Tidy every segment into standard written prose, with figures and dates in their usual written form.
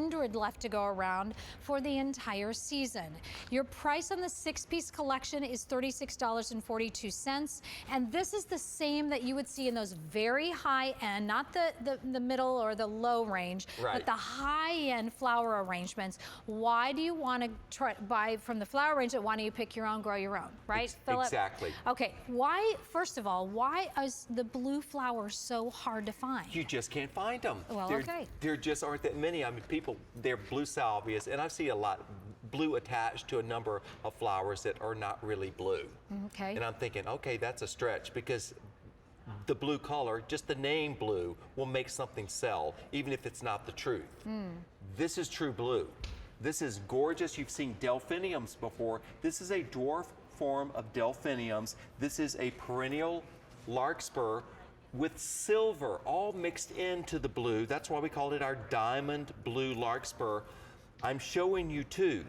100 left to go around for the entire season. Your price on the 6-piece collection is $36.42, and this is the same that you would see in those very high end, not the middle or the low range, but the high end flower arrangements. Why do you want to try buy from the flower arrangement? Why don't you pick your own, grow your own, right, Philip? Exactly. Okay, why, first of all, why is the blue flowers so hard to find? You just can't find them. Well, There just aren't that many. I mean, people, they're blue salvias, and I see a lot blue attached to a number of flowers that are not really blue. Okay. And I'm thinking, okay, that's a stretch, because the blue color, just the name blue, will make something sell, even if it's not the truth. This is true blue. This is gorgeous. You've seen delphiniums before. This is a dwarf form of delphiniums. This is a perennial larkspur with silver all mixed into the blue. That's why we call it our diamond blue larkspur. I'm showing you two.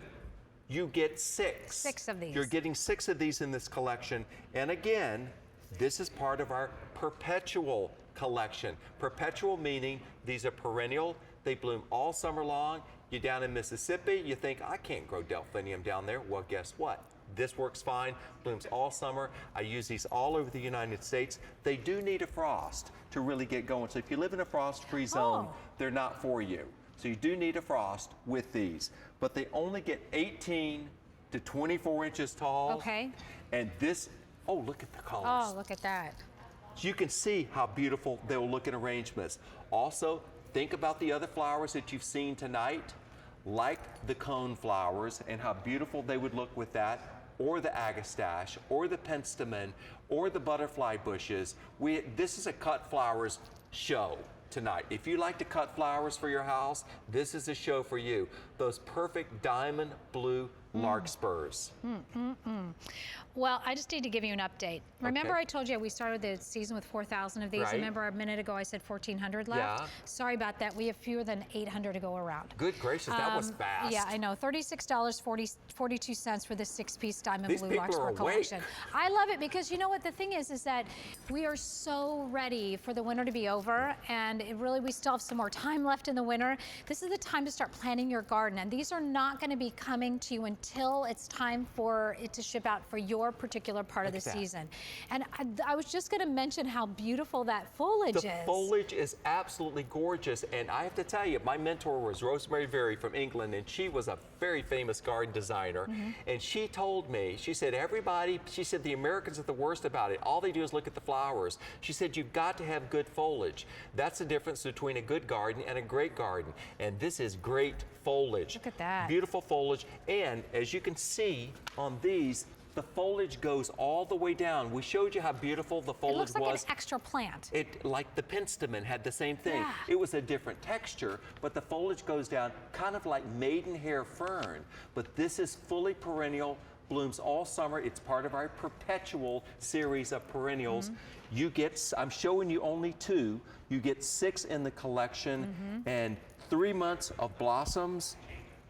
You get 6. 6 of these. You're getting 6 of these in this collection. And again, this is part of our perpetual collection. Perpetual meaning these are perennial. They bloom all summer long. You're down in Mississippi, you think, I can't grow delphinium down there. Well, guess what? This works fine, blooms all summer. I use these all over the United States. They do need a frost to really get going. So if you live in a frost-free zone, they're not for you. So you do need a frost with these. But they only get 18 to 24 inches tall. Okay. And this, oh, look at the colors. Oh, look at that. You can see how beautiful they'll look in arrangements. Also, think about the other flowers that you've seen tonight, like the cone flowers and how beautiful they would look with that, or the agastache, or the penstemon, or the butterfly bushes. This is a cut flowers show tonight. If you like to cut flowers for your house, this is a show for you. Those perfect diamond blue larkspurs. Well, I just need to give you an update. Remember I told you we started the season with 4,000 of these? Right. Remember a minute ago I said 1,400 left? Yeah. Sorry about that. We have fewer than 800 to go around. Good gracious, that was fast. Yeah, I know. $36.42 for this 6-piece diamond These blue people larkspur are collection. awake. I love it because you know what the thing is that we are so ready for the winter to be over, and we still have some more time left in the winter. This is the time to start planting your garden, and these are not going to be coming to you until it's time for it to ship out for your particular part of the season. And I was just going to mention how beautiful that foliage is. The foliage is absolutely gorgeous, and I have to tell you, my mentor was Rosemary Very from England, and she was a very famous garden designer. And she told me, she said, she said the Americans are the worst about it. All they do is look at the flowers. She said, you've got to have good foliage. That's the difference between a good garden and a great garden. And this is great foliage. Look at that. Beautiful foliage. And as you can see on these, the foliage goes all the way down. We showed you how beautiful the foliage was. It looks like an extra plant. Like the penstemon had the same thing. Yeah. It was a different texture, but the foliage goes down kind of like maidenhair fern. But this is fully perennial, blooms all summer. It's part of our perpetual series of perennials. You get, I'm showing you only 2. You get 6 in the collection, and 3 months of blossoms,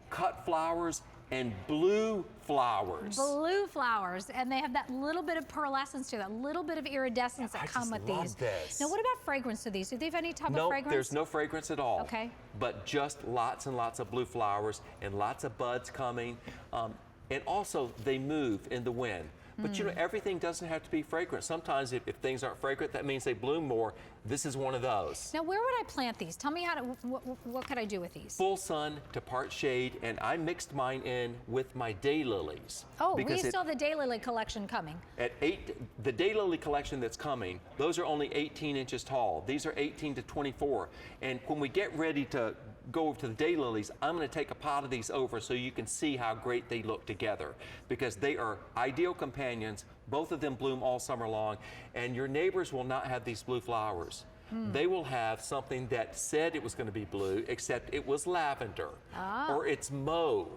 cut flowers, and blue flowers. Blue flowers, and they have that little bit of pearlescence to that little bit of iridescence that come with these. This. Now, what about fragrance to these? Do they have any type of fragrance? No, there's no fragrance at all. Okay. But just lots and lots of blue flowers and lots of buds coming. And also, they move in the wind. But you know, everything doesn't have to be fragrant. Sometimes if things aren't fragrant, that means they bloom more. This is one of those. Now, where would I plant these? Tell me how to, what could I do with these? Full sun to part shade, and I mixed mine in with my daylilies. Oh, we still have the daylily collection coming. The daylily collection that's coming, those are only 18 inches tall. These are 18 to 24. And when we get ready to go over to the daylilies, I'm going to take a pot of these over so you can see how great they look together, because they are ideal companions. Both of them bloom all summer long, and your neighbors will not have these blue flowers. They will have something that said it was going to be blue, except it was lavender, or it's mauve,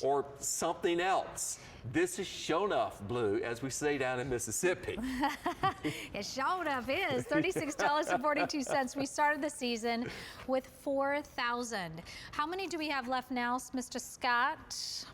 or something else. This is show enough blue, as we say down in Mississippi. It show enough is $36.42. We started the season with 4,000. How many do we have left now, Mr. Scott?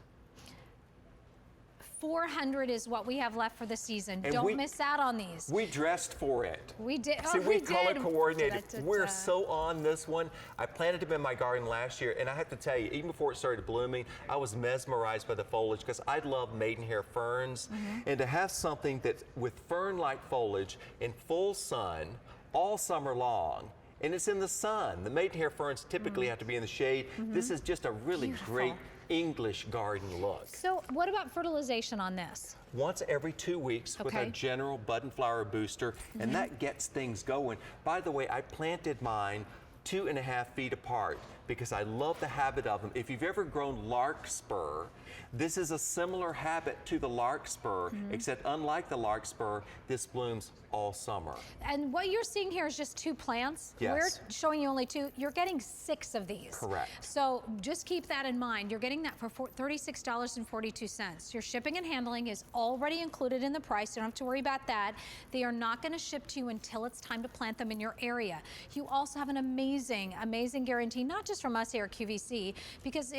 400 is what we have left for the season. And Don't miss out on these. We dressed for it. We did. See, we color did. coordinated. We're so on this one. I planted them in my garden last year, and I have to tell you, even before it started blooming, I was mesmerized by the foliage because I love maidenhair ferns. And to have something that's with fern-like foliage in full sun all summer long, and it's in the sun. The maidenhair ferns typically have to be in the shade. This is just a really great English garden look. So what about fertilization on this? Once every 2 weeks with our general bud and flower booster, and that gets things going. By the way, I planted mine 2.5 feet apart because I love the habit of them. If you've ever grown larkspur, this is a similar habit to the larkspur, except unlike the larkspur, this blooms all summer. And what you're seeing here is just 2 plants. Yes. We're showing you only 2. You're getting 6 of these. Correct. So just keep that in mind. You're getting that for $36.42. Your shipping and handling is already included in the price. You don't have to worry about that. They are not going to ship to you until it's time to plant them in your area. You also have an amazing, amazing guarantee, not just from us here at QVC, because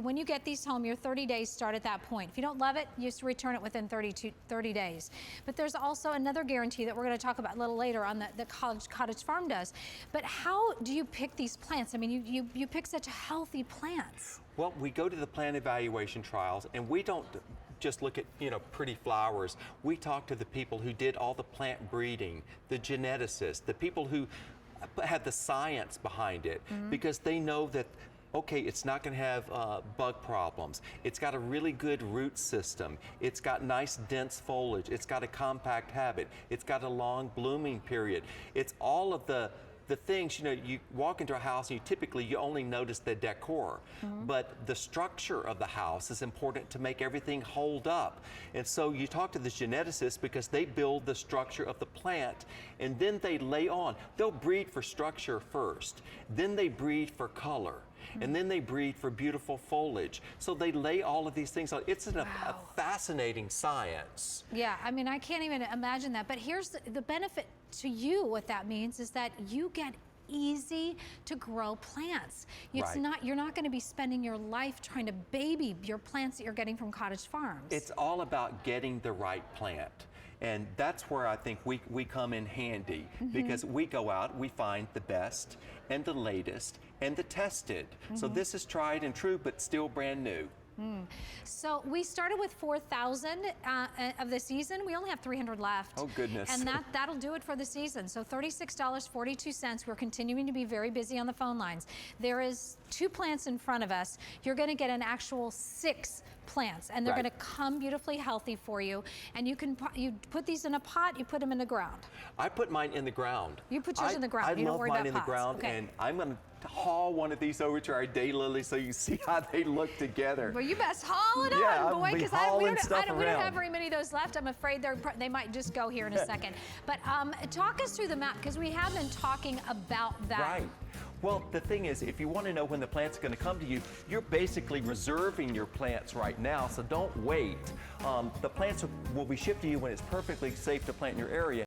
when you get these home, your 30 days start at that point. If you don't love it, you just return it within 30 days. But there's also another guarantee that we're going to talk about a little later on that the Cottage Farm does. But how do you pick these plants? I mean, you pick such healthy plants. Well, we go to the plant evaluation trials, and we don't just look at pretty flowers. We talk to the people who did all the plant breeding, the geneticists, the people who have the science behind it, because they know that, okay, it's not going to have bug problems. It's got a really good root system. It's got nice dense foliage. It's got a compact habit. It's got a long blooming period. It's all of the things, you walk into a house and you only notice the decor, but the structure of the house is important to make everything hold up. And so you talk to the geneticists because they build the structure of the plant, and then they lay on. They'll breed for structure first, then they breed for color, and then they breed for beautiful foliage. So they lay all of these things on. It's a fascinating science. Yeah, I mean, I can't even imagine that. But here's the benefit to you. What that means is that you get easy to grow plants. You're not going to be spending your life trying to baby your plants that you're getting from Cottage Farms. It's all about getting the right plant. And that's where I think we come in handy, because we go out, we find the best and the latest and the tested. So this is tried and true, but still brand new. So we started with 4,000 of the season. We only have 300 left. Oh, goodness. And that'll do it for the season. So $36.42. We're continuing to be very busy on the phone lines. There is 2 plants in front of us. You're going to get an actual 6 plants, and they're going to come beautifully healthy for you. And you put these in a pot, you put them in the ground. I put mine in the ground. You put yours in the ground. You don't worry about pots. I love mine in the ground, and I'm going to haul one of these over to our daylilies so you see how they look together. Well, you best haul it on, boy, because we don't have very many of those left. I'm afraid they might just go here in a second. But talk us through the map, because we have been talking about that. Right. Well, the thing is, if you want to know when the plant's going to come to you, you're basically reserving your plants right now, so don't wait. The plants will be shipped to you when it's perfectly safe to plant in your area.